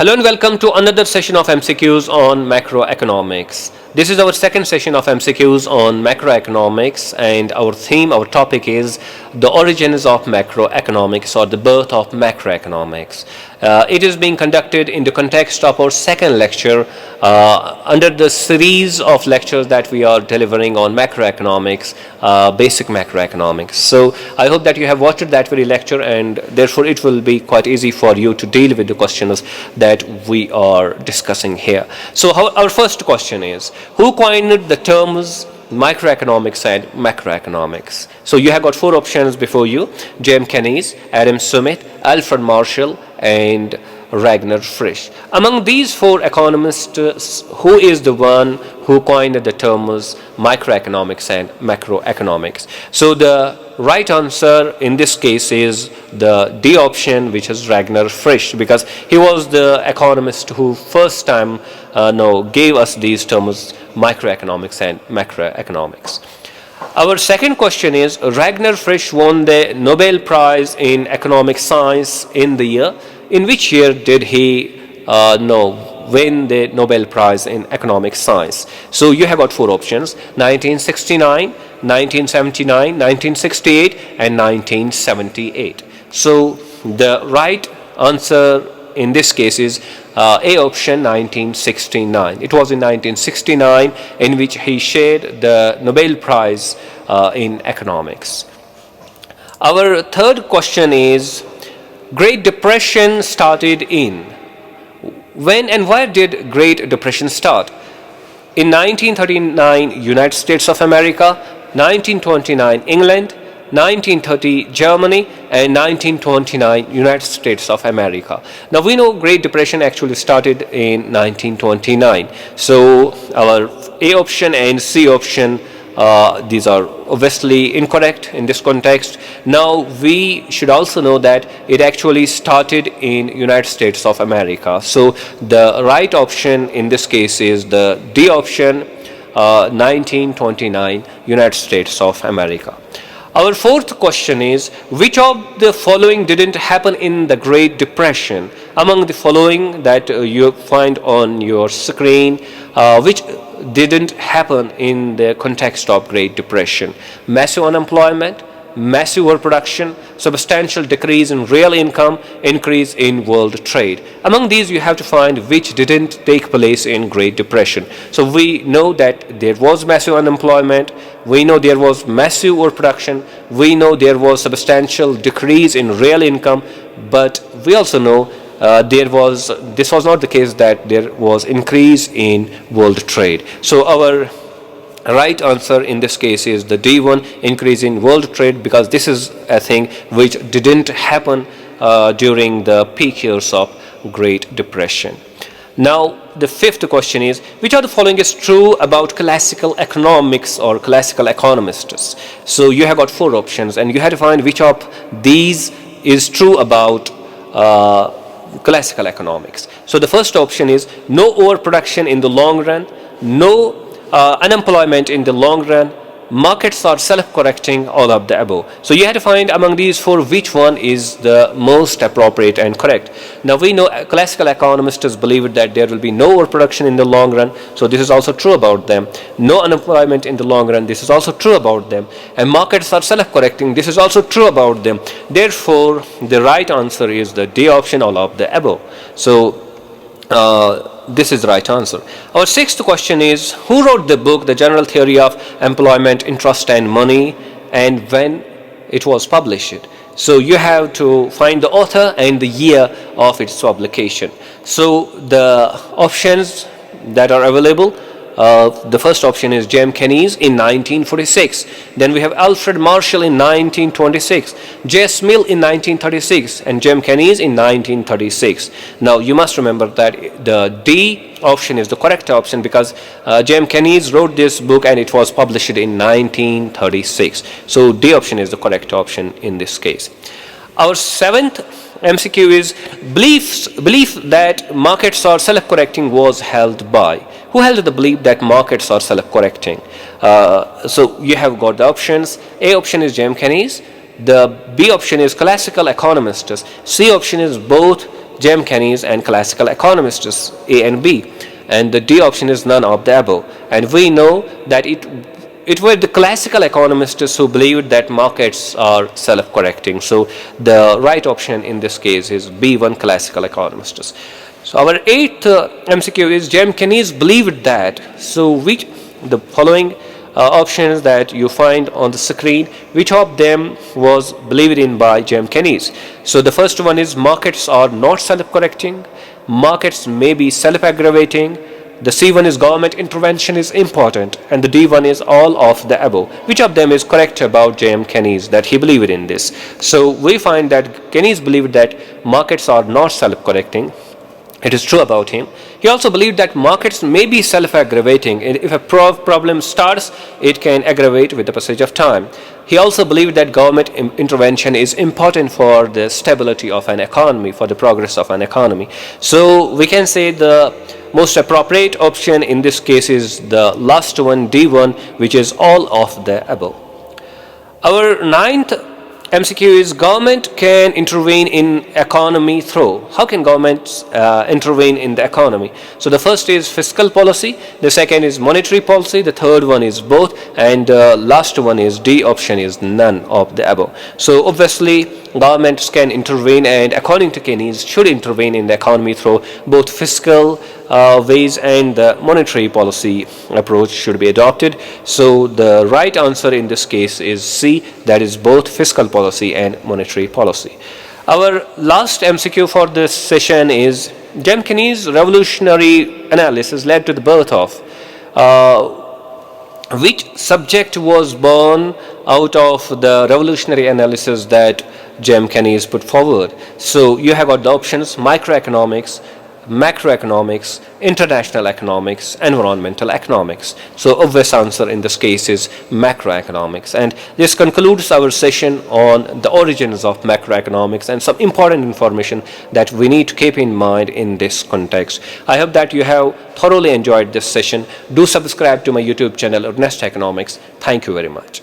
Hello and welcome to another session of MCQs on macroeconomics. This is our second session of MCQs on macroeconomics, and our theme, our topic is the origins of macroeconomics or the birth of macroeconomics. It is being conducted in the context of our second lecture under the series of lectures that we are delivering on macroeconomics, basic macroeconomics. So I hope that you have watched that very lecture, and therefore it will be quite easy for you to deal with the questions that we are discussing here. So our first question is, who coined the terms microeconomics and macroeconomics? So you have got four options before you: James Keynes, Adam Smith, Alfred Marshall, and Ragnar Frisch. Among these four economists, who is the one who coined the terms microeconomics and macroeconomics? So the right answer in this case is the D option, which is Ragnar Frisch, because he was the economist who first time gave us these terms microeconomics and macroeconomics. Our second question is, Ragnar Frisch won the Nobel Prize in Economic Science in the year. In which year did he win the Nobel Prize in Economic Science? So you have got four options: 1969, 1979, 1968, and 1978. So the right answer in this case is A option, 1969. It was in 1969 in which he shared the Nobel Prize in economics. Our third question is, Great Depression started in. When and where did Great Depression start? In 1939 United States of America, 1929 England, 1930 Germany, and 1929 United States of America. Now we know Great Depression actually started in 1929. So our A option and C option, these are obviously incorrect in this context. Now we should also know that it actually started in United States of America. So the right option in this case is the D option, 1929 United States of America. Our fourth question is, which of the following didn't happen in the Great Depression? Among the following that you find on your screen, which didn't happen in the context of Great Depression? Massive unemployment, massive overproduction, substantial decrease in real income, increase in world trade. Among these you have to find which didn't take place in Great Depression. So we know that there was massive unemployment, we know there was massive overproduction, we know there was substantial decrease in real income, but we also know this was not the case that there was increase in world trade. So our right answer in this case is the D1, increase in world trade, because this is a thing which didn't happen during the peak years of Great Depression. Now the fifth question is, which of the following is true about classical economics or classical economists? So you have got four options, and you have to find which of these is true about classical economics. So the first option is no overproduction in the long run, no unemployment in the long run, markets are self-correcting, all of the above. So you have to find among these four which one is the most appropriate and correct. Now we know classical economists believe that there will be no overproduction in the long run, so this is also true about them. No unemployment in the long run, this is also true about them. And markets are self-correcting, this is also true about them. Therefore the right answer is the D option, all of the above. So this is the right answer. Our sixth question is, who wrote the book The General Theory of Employment, Interest and Money, and when it was published? So you have to find the author and the year of its publication. So the options that are available, the first option is James Keynes in 1946. Then we have Alfred Marshall in 1926, J. Mill in 1936, and James Keynes in 1936. Now you must remember that the D option is the correct option, because James Keynes wrote this book and it was published in 1936. So D option is the correct option in this case. Our seventh MCQ is, belief that markets are self-correcting was held by. Who held the belief that markets are self-correcting? So you have got the options. A option is James Keynes. The B option is classical economists. C option is both J.M. Keynes and classical economists, A and B. And the D option is none of the above. And we know that it were the classical economists who believed that markets are self-correcting. So the right option in this case is B1, classical economists. So our eighth MCQ is J.M. Keynes believed that. So which the following options that you find on the screen, which of them was believed in by J.M. Keynes? So the first one is markets are not self-correcting, markets may be self-aggravating, the C1 is government intervention is important, and the D1 is all of the above. Which of them is correct about J.M. Keynes that he believed in this? So we find that Keynes believed that markets are not self-correcting. It is true about him. He also believed that markets may be self-aggravating. If a problem starts, it can aggravate with the passage of time. He also believed that government intervention is important for the stability of an economy, for the progress of an economy. So we can say the most appropriate option in this case is the last one, D1, which is all of the above. Our ninth MCQ is government can intervene in economy through. How can governments intervene in the economy? So the first is fiscal policy, the second is monetary policy, the third one is both, and last one is D option is none of the above. So obviously governments can intervene, and according to Keynes should intervene in the economy through both fiscal ways and the monetary policy approach should be adopted. So the right answer in this case is C, that is both fiscal policy and monetary policy. Our last MCQ for this session is J.M. Keynes' revolutionary analysis led to the birth of which subject was born out of the revolutionary analysis that J.M. Keynes put forward. So you have got the options: microeconomics, macroeconomics, international economics, environmental economics. So obvious answer in this case is macroeconomics. And this concludes our session on the origins of macroeconomics and some important information that we need to keep in mind in this context. I hope that you have thoroughly enjoyed this session. Do subscribe to my YouTube channel, Ernest Economics. Thank you very much.